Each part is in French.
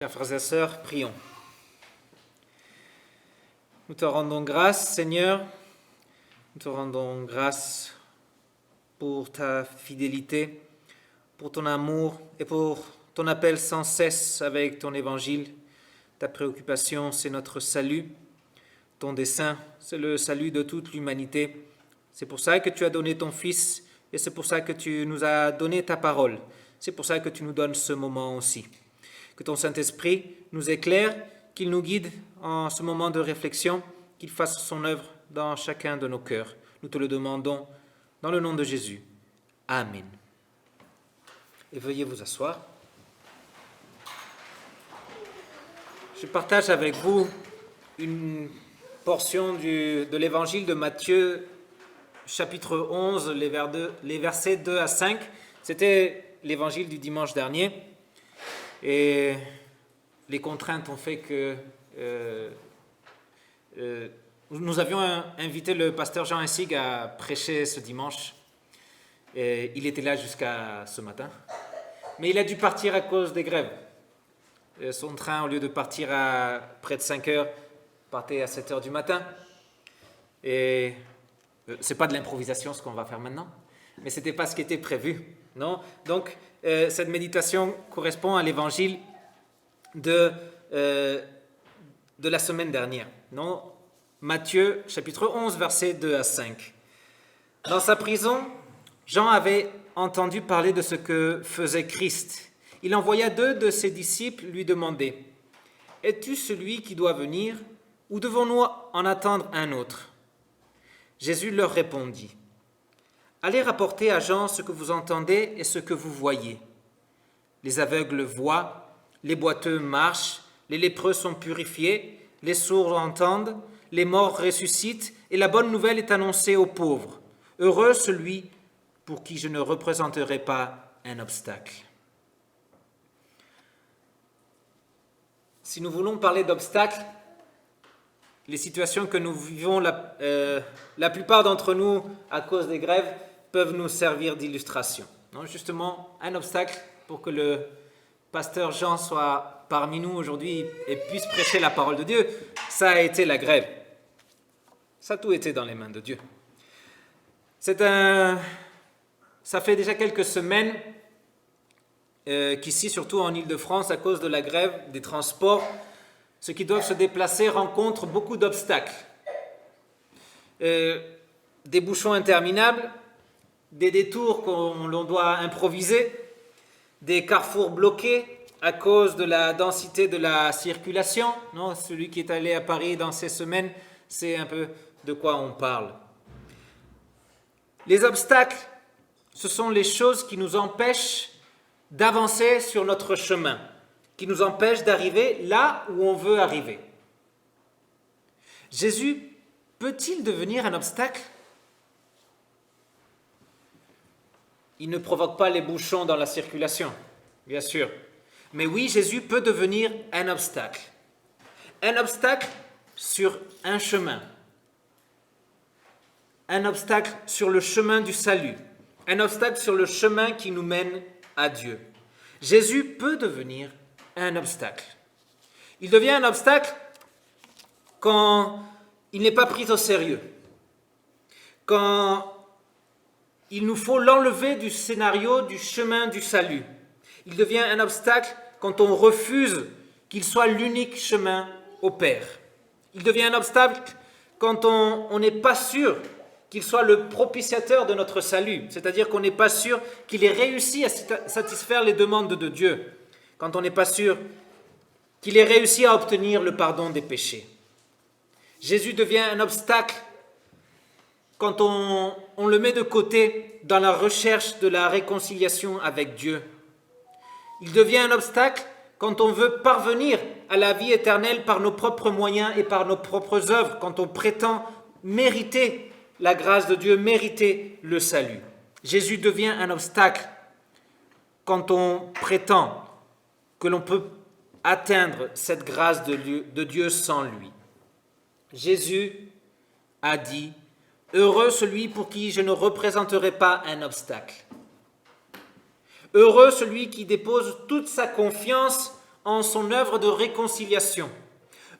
Chers frères et sœurs, prions. Nous te rendons grâce, Seigneur. Nous te rendons grâce pour ta fidélité, pour ton amour et pour ton appel sans cesse avec ton évangile. Ta préoccupation, c'est notre salut. Ton dessein, c'est le salut de toute l'humanité. C'est pour ça que tu as donné ton Fils et c'est pour ça que tu nous as donné ta parole. C'est pour ça que tu nous donnes ce moment aussi. Que ton Saint-Esprit nous éclaire, qu'il nous guide en ce moment de réflexion, qu'il fasse son œuvre dans chacun de nos cœurs. Nous te le demandons dans le nom de Jésus. Amen. Et veuillez vous asseoir. Je partage avec vous une portion de l'évangile de Matthieu, chapitre 11, les versets 2 à 5. C'était l'évangile du dimanche dernier. Et les contraintes ont fait que nous avions invité le pasteur Jean Essig à prêcher ce dimanche. Et il était là jusqu'à ce matin. Mais il a dû partir à cause des grèves. Son train, au lieu de partir à près de 5 heures, partait à 7 heures du matin. Et c'est pas de l'improvisation ce qu'on va faire maintenant, mais c'était pas ce qui était prévu, non? Donc, cette méditation correspond à l'évangile de la semaine dernière, non? Matthieu, chapitre 11, versets 2 à 5. Dans sa prison, Jean avait entendu parler de ce que faisait Christ. Il envoya 2 de ses disciples lui demander « Es-tu celui qui doit venir ou devons-nous en attendre un autre ?» Jésus leur répondit « Allez rapporter à Jean ce que vous entendez et ce que vous voyez. Les aveugles voient, les boiteux marchent, les lépreux sont purifiés, les sourds entendent, les morts ressuscitent et la bonne nouvelle est annoncée aux pauvres. Heureux celui pour qui je ne représenterai pas un obstacle. » Si nous voulons parler d'obstacles, les situations que nous vivons, la plupart d'entre nous, à cause des grèves, peuvent nous servir d'illustration. Non, justement, un obstacle pour que le pasteur Jean soit parmi nous aujourd'hui et puisse prêcher la parole de Dieu, ça a été la grève. Ça a tout été dans les mains de Dieu. Ça fait déjà quelques semaines qu'ici, surtout en Île-de-France, à cause de la grève des transports, ceux qui doivent se déplacer rencontrent beaucoup d'obstacles. Des bouchons interminables, des détours l'on doit improviser, des carrefours bloqués à cause de la densité de la circulation. Non, celui qui est allé à Paris dans ces semaines sait un peu de quoi on parle. Les obstacles, ce sont les choses qui nous empêchent d'avancer sur notre chemin, qui nous empêchent d'arriver là où on veut arriver. Jésus peut-il devenir un obstacle ? Il ne provoque pas les bouchons dans la circulation, bien sûr. Mais oui, Jésus peut devenir un obstacle. Un obstacle sur un chemin. Un obstacle sur le chemin du salut. Un obstacle sur le chemin qui nous mène à Dieu. Jésus peut devenir un obstacle. Il devient un obstacle quand il n'est pas pris au sérieux. Quand il nous faut l'enlever du scénario du chemin du salut. Il devient un obstacle quand on refuse qu'il soit l'unique chemin au Père. Il devient un obstacle quand on n'est pas sûr qu'il soit le propitiateur de notre salut, c'est-à-dire qu'on n'est pas sûr qu'il ait réussi à satisfaire les demandes de Dieu, quand on n'est pas sûr qu'il ait réussi à obtenir le pardon des péchés. Jésus devient un obstacle quand on le met de côté dans la recherche de la réconciliation avec Dieu. Il devient un obstacle quand on veut parvenir à la vie éternelle par nos propres moyens et par nos propres œuvres, quand on prétend mériter la grâce de Dieu, mériter le salut. Jésus devient un obstacle quand on prétend que l'on peut atteindre cette grâce de Dieu sans lui. Jésus a dit « Heureux celui pour qui je ne représenterai pas un obstacle. Heureux celui qui dépose toute sa confiance en son œuvre de réconciliation.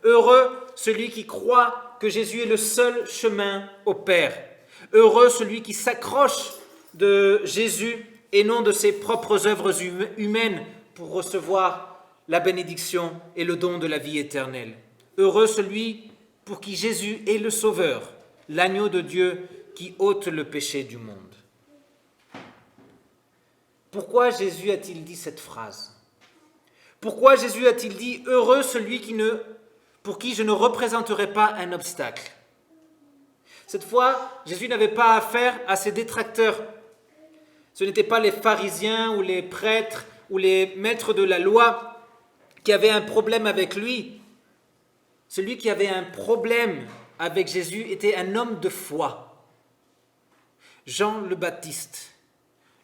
Heureux celui qui croit que Jésus est le seul chemin au Père. Heureux celui qui s'accroche de Jésus et non de ses propres œuvres humaines pour recevoir la bénédiction et le don de la vie éternelle. Heureux celui pour qui Jésus est le Sauveur, l'agneau de Dieu qui ôte le péché du monde. Pourquoi Jésus a-t-il dit cette phrase? Pourquoi Jésus a-t-il dit « Heureux celui pour qui je ne représenterai pas un obstacle » ? Cette fois, Jésus n'avait pas affaire à ses détracteurs. Ce n'étaient pas les pharisiens ou les prêtres ou les maîtres de la loi qui avaient un problème avec lui. Celui qui avait un problème avec Jésus était un homme de foi. Jean le Baptiste,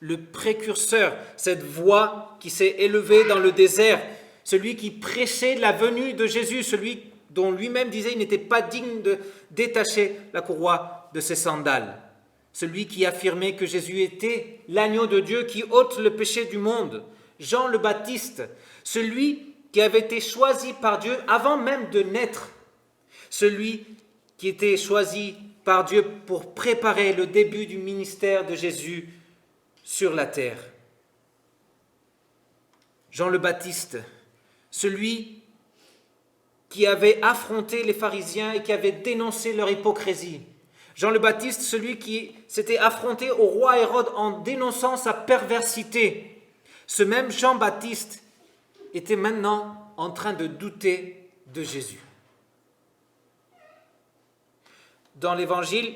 le précurseur, cette voix qui s'est élevée dans le désert, celui qui prêchait la venue de Jésus, celui dont lui-même disait qu'il n'était pas digne de détacher la courroie de ses sandales, celui qui affirmait que Jésus était l'agneau de Dieu qui ôte le péché du monde, Jean le Baptiste, celui qui avait été choisi par Dieu avant même de naître, celui qui était choisi par Dieu pour préparer le début du ministère de Jésus sur la terre. Jean le Baptiste, celui qui avait affronté les pharisiens et qui avait dénoncé leur hypocrisie. Jean le Baptiste, celui qui s'était affronté au roi Hérode en dénonçant sa perversité. Ce même Jean Baptiste était maintenant en train de douter de Jésus. Dans l'Évangile,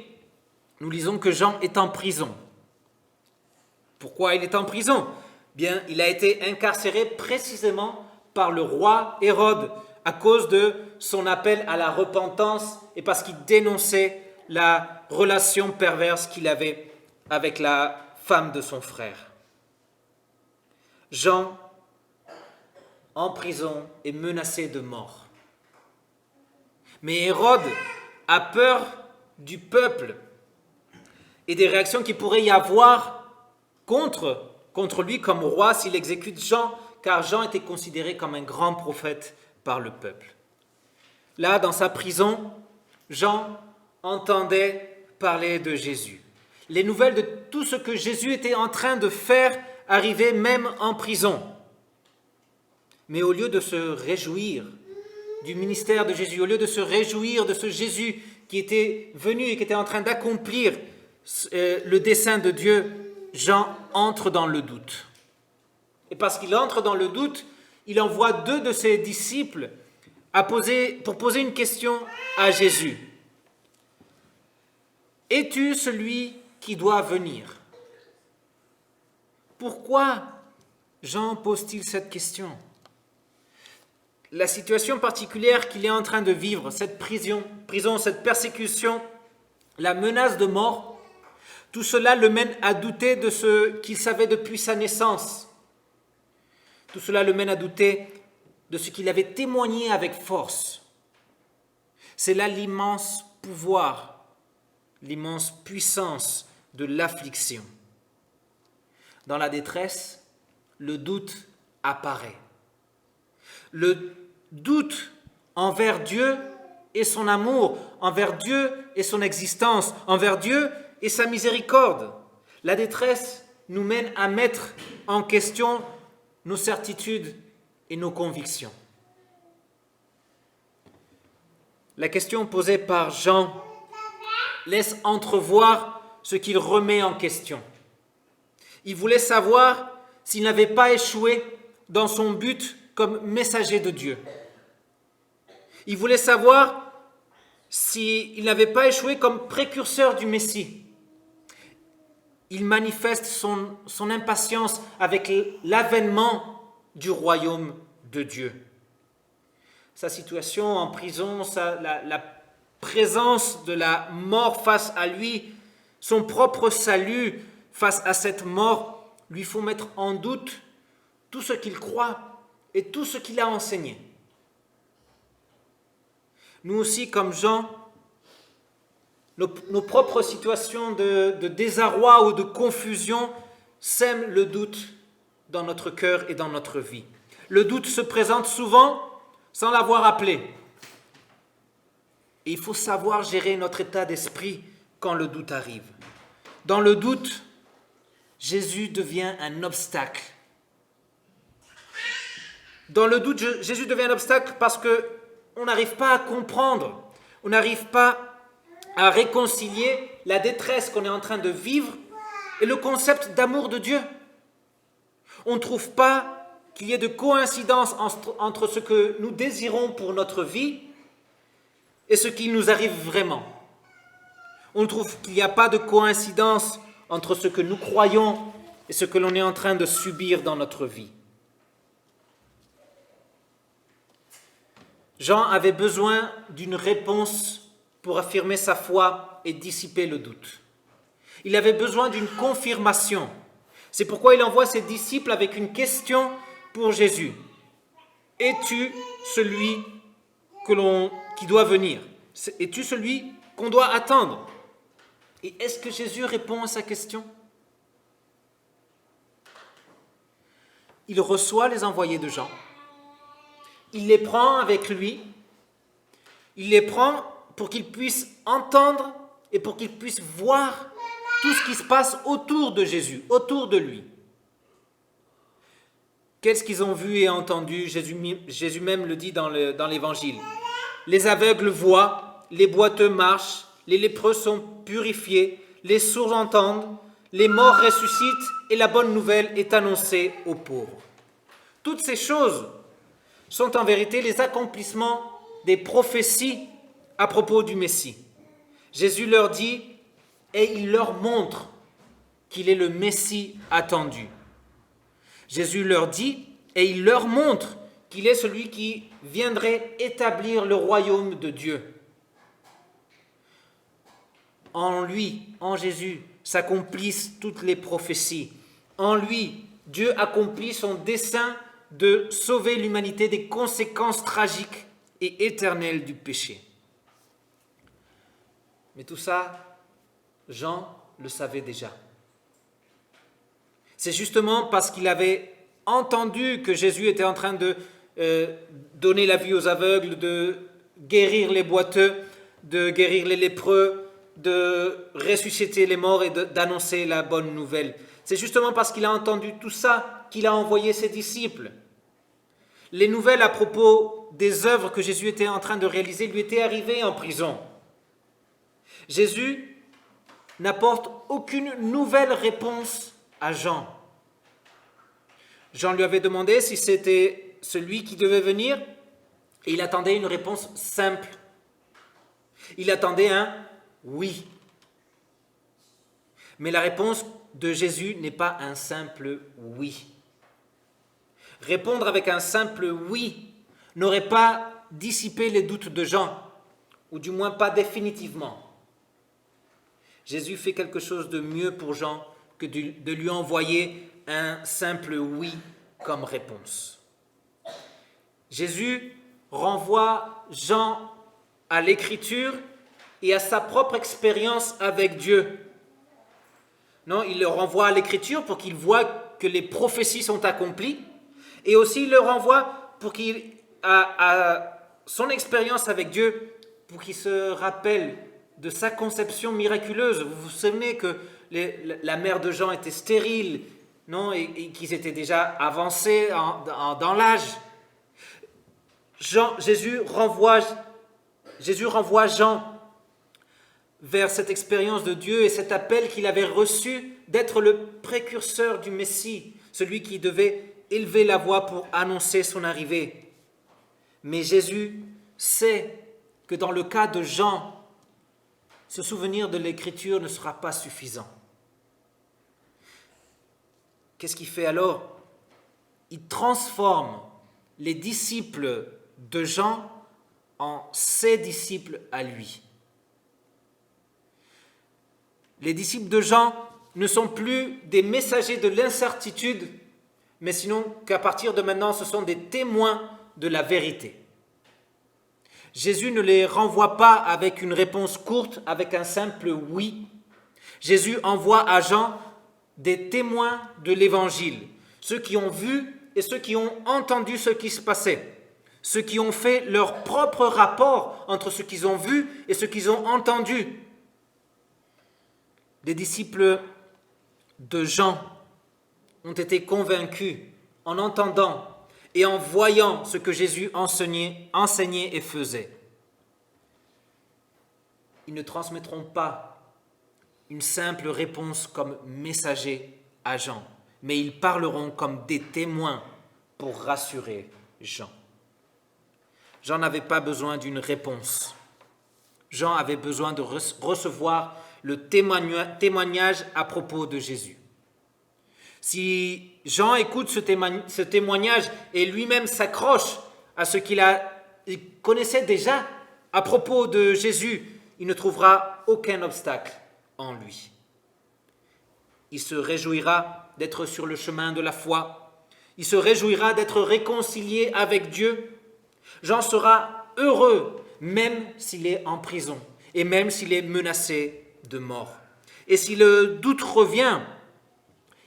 nous lisons que Jean est en prison. Pourquoi il est en prison? Bien, il a été incarcéré précisément par le roi Hérode à cause de son appel à la repentance et parce qu'il dénonçait la relation perverse qu'il avait avec la femme de son frère. Jean, en prison, est menacé de mort. Mais Hérode a peur du peuple et des réactions qu'il pourrait y avoir contre lui comme roi s'il exécute Jean, car Jean était considéré comme un grand prophète par le peuple. Là, dans sa prison, Jean entendait parler de Jésus. Les nouvelles de tout ce que Jésus était en train de faire arrivaient même en prison. Mais au lieu de se réjouir du ministère de Jésus, au lieu de se réjouir de ce Jésus qui était venu et qui était en train d'accomplir le dessein de Dieu, Jean entre dans le doute. Et parce qu'il entre dans le doute, il envoie 2 de ses disciples pour poser une question à Jésus. Es-tu celui qui doit venir? Pourquoi Jean pose-t-il cette question? La situation particulière qu'il est en train de vivre, cette prison, cette persécution, la menace de mort, tout cela le mène à douter de ce qu'il savait depuis sa naissance. Tout cela le mène à douter de ce qu'il avait témoigné avec force. C'est là l'immense pouvoir, l'immense puissance de l'affliction. Dans la détresse, le doute apparaît. Le doute envers Dieu et son amour, envers Dieu et son existence, envers Dieu et sa miséricorde. La détresse nous mène à mettre en question nos certitudes et nos convictions. La question posée par Jean laisse entrevoir ce qu'il remet en question. Il voulait savoir s'il n'avait pas échoué dans son but comme messager de Dieu. Il voulait savoir s'il n'avait pas échoué comme précurseur du Messie. Il manifeste son impatience avec l'avènement du royaume de Dieu. Sa situation en prison, la présence de la mort face à lui, son propre salut face à cette mort, lui faut mettre en doute tout ce qu'il croit et tout ce qu'il a enseigné. Nous aussi, comme Jean, nos propres situations de désarroi ou de confusion sèment le doute dans notre cœur et dans notre vie. Le doute se présente souvent sans l'avoir appelé. Et il faut savoir gérer notre état d'esprit quand le doute arrive. Dans le doute, Jésus devient un obstacle. Dans le doute, Jésus devient un obstacle parce qu'on n'arrive pas à comprendre, on n'arrive pas à réconcilier la détresse qu'on est en train de vivre et le concept d'amour de Dieu. On ne trouve pas qu'il y ait de coïncidence entre ce que nous désirons pour notre vie et ce qui nous arrive vraiment. On trouve qu'il n'y a pas de coïncidence entre ce que nous croyons et ce que l'on est en train de subir dans notre vie. Jean avait besoin d'une réponse pour affirmer sa foi et dissiper le doute. Il avait besoin d'une confirmation. C'est pourquoi il envoie ses disciples avec une question pour Jésus. Es-tu celui qui doit venir? Es-tu celui qu'on doit attendre? Et est-ce que Jésus répond à sa question? Il reçoit les envoyés de Jean. Il les prend avec lui. Il les prend pour qu'ils puissent entendre et pour qu'ils puissent voir tout ce qui se passe autour de Jésus, autour de lui. Qu'est-ce qu'ils ont vu et entendu? Jésus même le dit dans l'Évangile. Les aveugles voient, les boiteux marchent, les lépreux sont purifiés, les sourds entendent, les morts ressuscitent et la bonne nouvelle est annoncée aux pauvres. Toutes ces choses sont en vérité les accomplissements des prophéties à propos du Messie. Jésus leur dit et il leur montre qu'il est le Messie attendu. Jésus leur dit et il leur montre qu'il est celui qui viendrait établir le royaume de Dieu. En lui, en Jésus, s'accomplissent toutes les prophéties. En lui, Dieu accomplit son dessein de sauver l'humanité des conséquences tragiques et éternelles du péché. Mais tout ça, Jean le savait déjà. C'est justement parce qu'il avait entendu que Jésus était en train de donner la vue aux aveugles, de guérir les boiteux, de guérir les lépreux, de ressusciter les morts et d'annoncer la bonne nouvelle. C'est justement parce qu'il a entendu tout ça qu'il a envoyé ses disciples. Les nouvelles à propos des œuvres que Jésus était en train de réaliser lui étaient arrivées en prison. Jésus n'apporte aucune nouvelle réponse à Jean. Jean lui avait demandé si c'était celui qui devait venir et il attendait une réponse simple. Il attendait un oui. Mais la réponse de Jésus n'est pas un simple oui. Répondre avec un simple oui n'aurait pas dissipé les doutes de Jean, ou du moins pas définitivement. Jésus fait quelque chose de mieux pour Jean que de lui envoyer un simple oui comme réponse. Jésus renvoie Jean à l'Écriture et à sa propre expérience avec Dieu. Non, il le renvoie à l'Écriture pour qu'il voit que les prophéties sont accomplies et aussi il le renvoie pour qu'il à son expérience avec Dieu, pour qu'il se rappelle de sa conception miraculeuse. Vous vous souvenez que la mère de Jean était stérile, non, et qu'ils étaient déjà avancés dans l'âge. Jésus renvoie Jean vers cette expérience de Dieu et cet appel qu'il avait reçu d'être le précurseur du Messie, celui qui devait élever la voix pour annoncer son arrivée. Mais Jésus sait que dans le cas de Jean, ce souvenir de l'Écriture ne sera pas suffisant. Qu'est-ce qu'il fait alors? Il transforme les disciples de Jean en ses disciples à lui. Les disciples de Jean ne sont plus des messagers de l'incertitude, mais sinon qu'à partir de maintenant, ce sont des témoins de la vérité. Jésus ne les renvoie pas avec une réponse courte, avec un simple oui. Jésus envoie à Jean des témoins de l'Évangile, ceux qui ont vu et ceux qui ont entendu ce qui se passait, ceux qui ont fait leur propre rapport entre ce qu'ils ont vu et ce qu'ils ont entendu. Les disciples de Jean ont été convaincus en entendant et en voyant ce que Jésus enseignait et faisait. Ils ne transmettront pas une simple réponse comme messager à Jean, mais ils parleront comme des témoins pour rassurer Jean. Jean n'avait pas besoin d'une réponse. Jean avait besoin de recevoir le témoignage à propos de Jésus. Si Jean écoute ce témoignage et lui-même s'accroche à ce qu'il connaissait déjà à propos de Jésus, il ne trouvera aucun obstacle en lui. Il se réjouira d'être sur le chemin de la foi. Il se réjouira d'être réconcilié avec Dieu. Jean sera heureux même s'il est en prison et même s'il est menacé de mort. Et si le doute revient,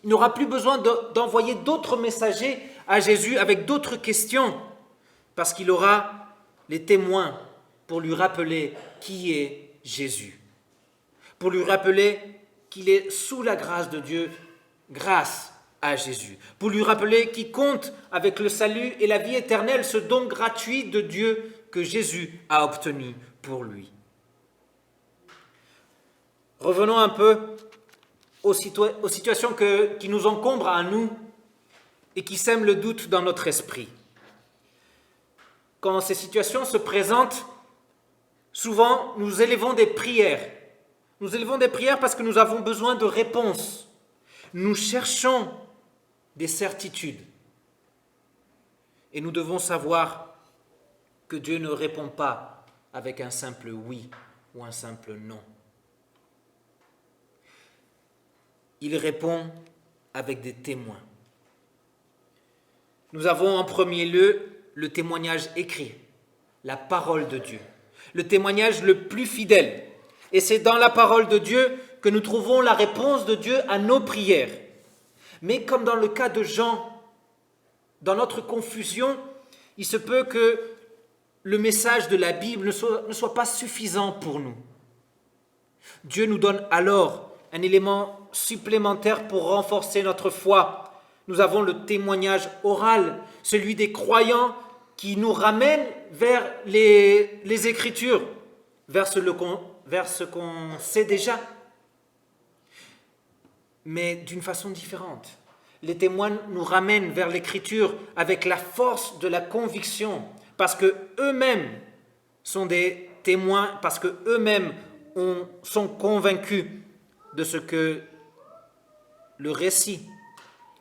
il n'aura plus besoin d'envoyer d'autres messagers à Jésus avec d'autres questions, parce qu'il aura les témoins pour lui rappeler qui est Jésus, pour lui rappeler qu'il est sous la grâce de Dieu grâce à Jésus, pour lui rappeler qu'il compte avec le salut et la vie éternelle, ce don gratuit de Dieu que Jésus a obtenu pour lui. Revenons un peu aux situations qui nous encombrent à nous et qui sèment le doute dans notre esprit. Quand ces situations se présentent, souvent nous élevons des prières. Nous élevons des prières parce que nous avons besoin de réponses. Nous cherchons des certitudes. Et nous devons savoir que Dieu ne répond pas avec un simple oui ou un simple non. Il répond avec des témoins. Nous avons en premier lieu le témoignage écrit, la parole de Dieu, le témoignage le plus fidèle. Et c'est dans la parole de Dieu que nous trouvons la réponse de Dieu à nos prières. Mais comme dans le cas de Jean, dans notre confusion, il se peut que le message de la Bible ne soit pas suffisant pour nous. Dieu nous donne alors un élément supplémentaire pour renforcer notre foi. Nous avons le témoignage oral, celui des croyants qui nous ramène vers les Écritures, vers ce qu'on sait déjà, mais d'une façon différente. Les témoins nous ramènent vers l'Écriture avec la force de la conviction, parce que eux-mêmes sont des témoins, parce que eux-mêmes sont convaincus de ce que le récit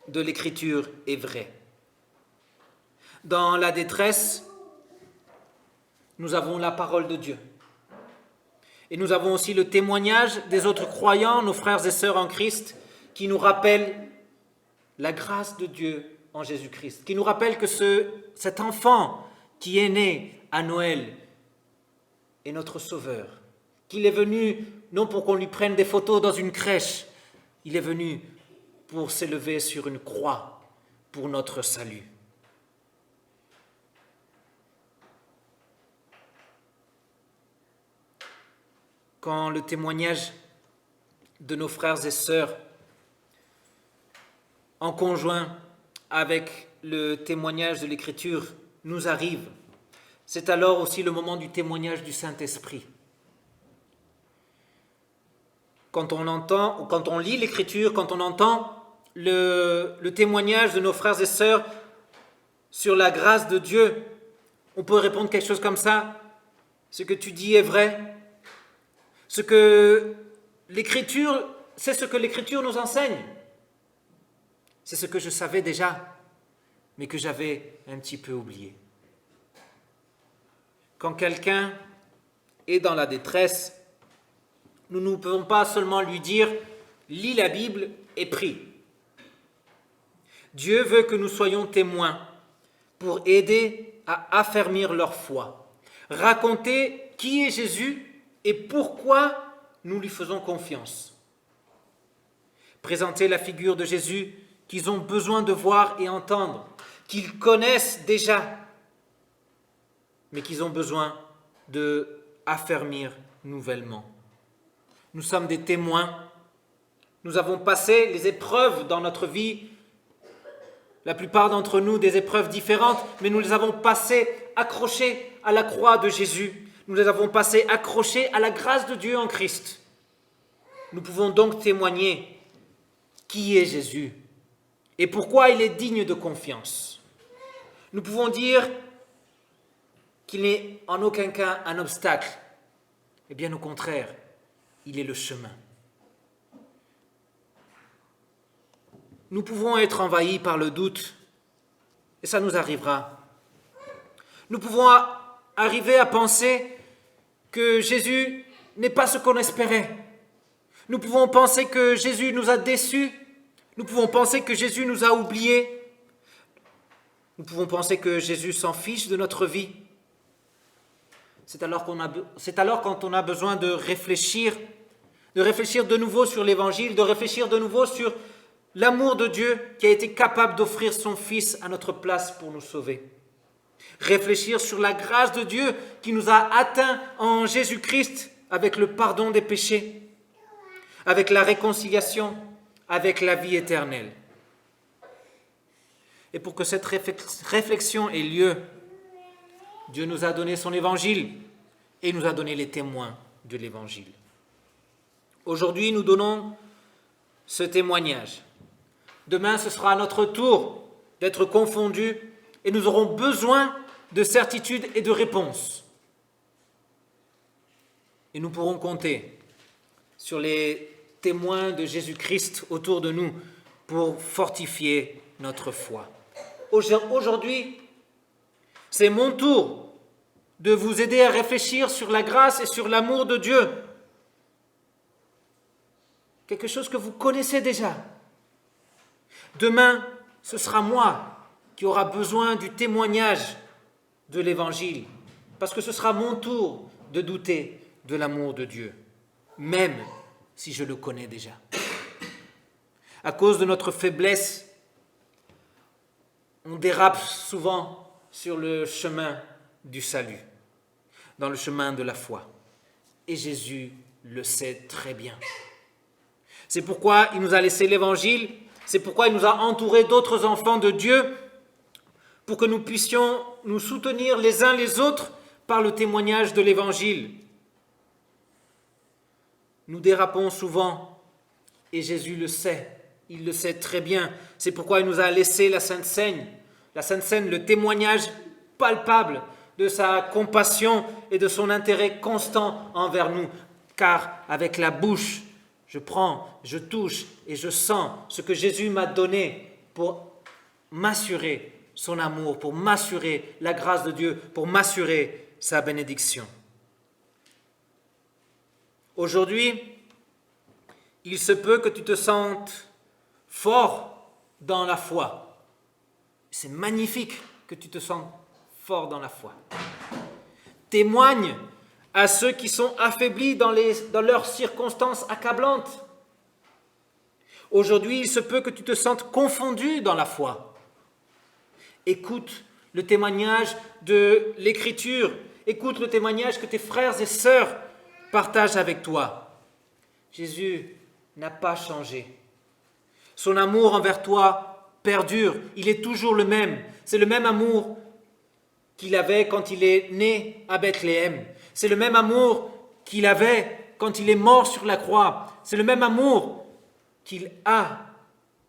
de l'Écriture est vrai. Dans la détresse, nous avons la parole de Dieu. Et nous avons aussi le témoignage des autres croyants, nos frères et sœurs en Christ, qui nous rappellent la grâce de Dieu en Jésus-Christ, qui nous rappellent que cet enfant qui est né à Noël est notre Sauveur, qu'il est venu non pour qu'on lui prenne des photos dans une crèche, il est venu pour s'élever sur une croix pour notre salut. Quand le témoignage de nos frères et sœurs, en conjoint avec le témoignage de l'Écriture, nous arrive, c'est alors aussi le moment du témoignage du Saint-Esprit. Quand on entend, ou quand on lit l'Écriture, quand on entend le témoignage de nos frères et sœurs sur la grâce de Dieu, on peut répondre quelque chose comme ça: ce que tu dis est vrai. C'est ce que l'Écriture nous enseigne. C'est ce que je savais déjà, mais que j'avais un petit peu oublié. Quand quelqu'un est dans la détresse, nous ne pouvons pas seulement lui dire « lis la Bible et prie ». Dieu veut que nous soyons témoins pour aider à affermir leur foi, raconter qui est Jésus et pourquoi nous lui faisons confiance. Présenter la figure de Jésus qu'ils ont besoin de voir et entendre, qu'ils connaissent déjà, mais qu'ils ont besoin de affermir nouvellement. Nous sommes des témoins. Nous avons passé les épreuves dans notre vie, la plupart d'entre nous des épreuves différentes, mais nous les avons passées accrochées à la croix de Jésus. Nous les avons passées accrochées à la grâce de Dieu en Christ. Nous pouvons donc témoigner qui est Jésus et pourquoi il est digne de confiance. Nous pouvons dire qu'il n'est en aucun cas un obstacle, et bien au contraire, il est le chemin. Nous pouvons être envahis par le doute, et ça nous arrivera. Nous pouvons arriver à penser que Jésus n'est pas ce qu'on espérait. Nous pouvons penser que Jésus nous a déçus. Nous pouvons penser que Jésus nous a oubliés. Nous pouvons penser que Jésus s'en fiche de notre vie. C'est alors quand on a besoin de réfléchir de nouveau sur l'Évangile, de réfléchir de nouveau sur l'amour de Dieu qui a été capable d'offrir son Fils à notre place pour nous sauver. Réfléchir sur la grâce de Dieu qui nous a atteints en Jésus-Christ avec le pardon des péchés, avec la réconciliation, avec la vie éternelle. Et pour que cette réflexion ait lieu, Dieu nous a donné son Évangile et nous a donné les témoins de l'Évangile. Aujourd'hui, nous donnons ce témoignage. Demain, ce sera à notre tour d'être confondus et nous aurons besoin de certitude et de réponses. Et nous pourrons compter sur les témoins de Jésus-Christ autour de nous pour fortifier notre foi. Aujourd'hui, c'est mon tour de vous aider à réfléchir sur la grâce et sur l'amour de Dieu. Quelque chose que vous connaissez déjà. Demain, ce sera moi qui aura besoin du témoignage de l'Évangile, parce que ce sera mon tour de douter de l'amour de Dieu, même si je le connais déjà. À cause de notre faiblesse, on dérape souvent sur le chemin du salut, dans le chemin de la foi. Et Jésus le sait très bien. C'est pourquoi il nous a laissé l'Évangile, c'est pourquoi il nous a entourés d'autres enfants de Dieu, pour que nous puissions nous soutenir les uns les autres par le témoignage de l'Évangile. Nous dérapons souvent, et Jésus le sait, il le sait très bien. C'est pourquoi il nous a laissé la Sainte Seine, le témoignage palpable de sa compassion et de son intérêt constant envers nous. Car avec la bouche, je prends, je touche et je sens ce que Jésus m'a donné pour m'assurer son amour, pour m'assurer la grâce de Dieu, pour m'assurer sa bénédiction. Aujourd'hui, il se peut que tu te sentes fort dans la foi. C'est magnifique que tu te sentes fort dans la foi. Témoigne à ceux qui sont affaiblis dans leurs circonstances accablantes. Aujourd'hui, il se peut que tu te sentes confondu dans la foi. Écoute le témoignage de l'Écriture. Écoute le témoignage que tes frères et sœurs partagent avec toi. Jésus n'a pas changé. Son amour envers toi perdure. Il est toujours le même. C'est le même amour qu'il avait quand il est né à Bethléem. C'est le même amour qu'il avait quand il est mort sur la croix. C'est le même amour qu'il a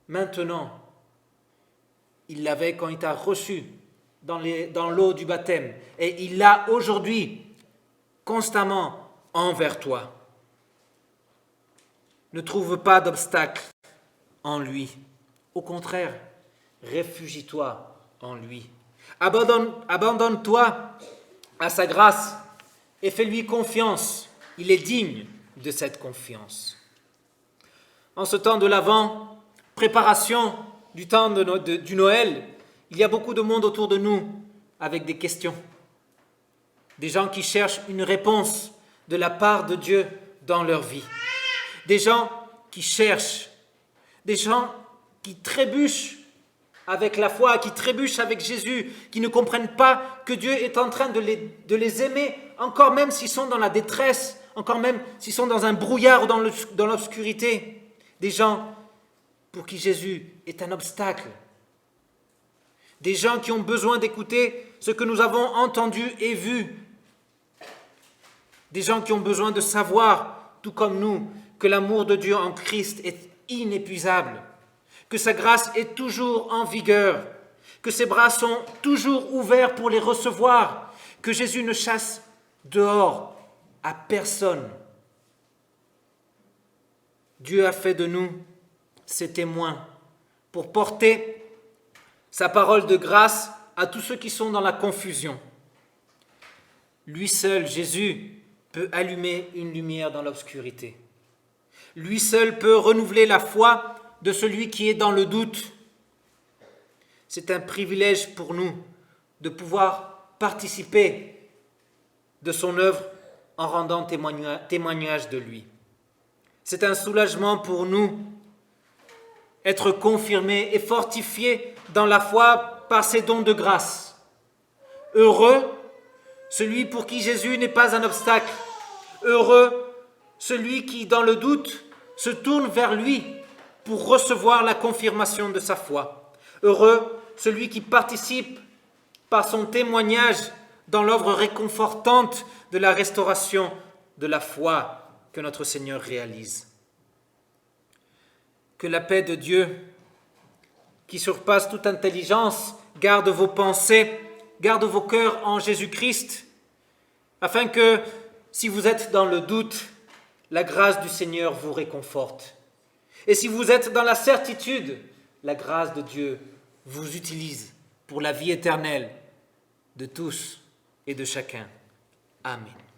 maintenant. Il l'avait quand il t'a reçu dans l'eau du baptême. Et il l'a aujourd'hui constamment envers toi. Ne trouve pas d'obstacle en lui. Au contraire, réfugie-toi en lui. Abandonne-toi à sa grâce et fais-lui confiance. Il est digne de cette confiance. En ce temps de l'Avent, préparation du temps du Noël, il y a beaucoup de monde autour de nous avec des questions. Des gens qui cherchent une réponse de la part de Dieu dans leur vie. Des gens qui cherchent, des gens qui trébuchent avec la foi, qui trébuchent avec Jésus, qui ne comprennent pas que Dieu est en train de les aimer, encore même s'ils sont dans la détresse, encore même s'ils sont dans un brouillard ou dans l'obscurité. Des gens pour qui Jésus est un obstacle. Des gens qui ont besoin d'écouter ce que nous avons entendu et vu. Des gens qui ont besoin de savoir, tout comme nous, que l'amour de Dieu en Christ est inépuisable, que sa grâce est toujours en vigueur, que ses bras sont toujours ouverts pour les recevoir, que Jésus ne chasse dehors à personne. Dieu a fait de nous ses témoins pour porter sa parole de grâce à tous ceux qui sont dans la confusion. Lui seul, Jésus, peut allumer une lumière dans l'obscurité. Lui seul peut renouveler la foi de celui qui est dans le doute. C'est un privilège pour nous de pouvoir participer de son œuvre en rendant témoignage de lui. C'est un soulagement pour nous, être confirmés et fortifiés dans la foi par ses dons de grâce. Heureux celui pour qui Jésus n'est pas un obstacle. Heureux celui qui, dans le doute, se tourne vers lui pour recevoir la confirmation de sa foi. Heureux celui qui participe par son témoignage dans l'œuvre réconfortante de la restauration de la foi que notre Seigneur réalise. Que la paix de Dieu, qui surpasse toute intelligence, garde vos pensées, garde vos cœurs en Jésus-Christ, afin que, si vous êtes dans le doute, la grâce du Seigneur vous réconforte. Et si vous êtes dans la certitude, la grâce de Dieu vous utilise pour la vie éternelle de tous et de chacun. Amen.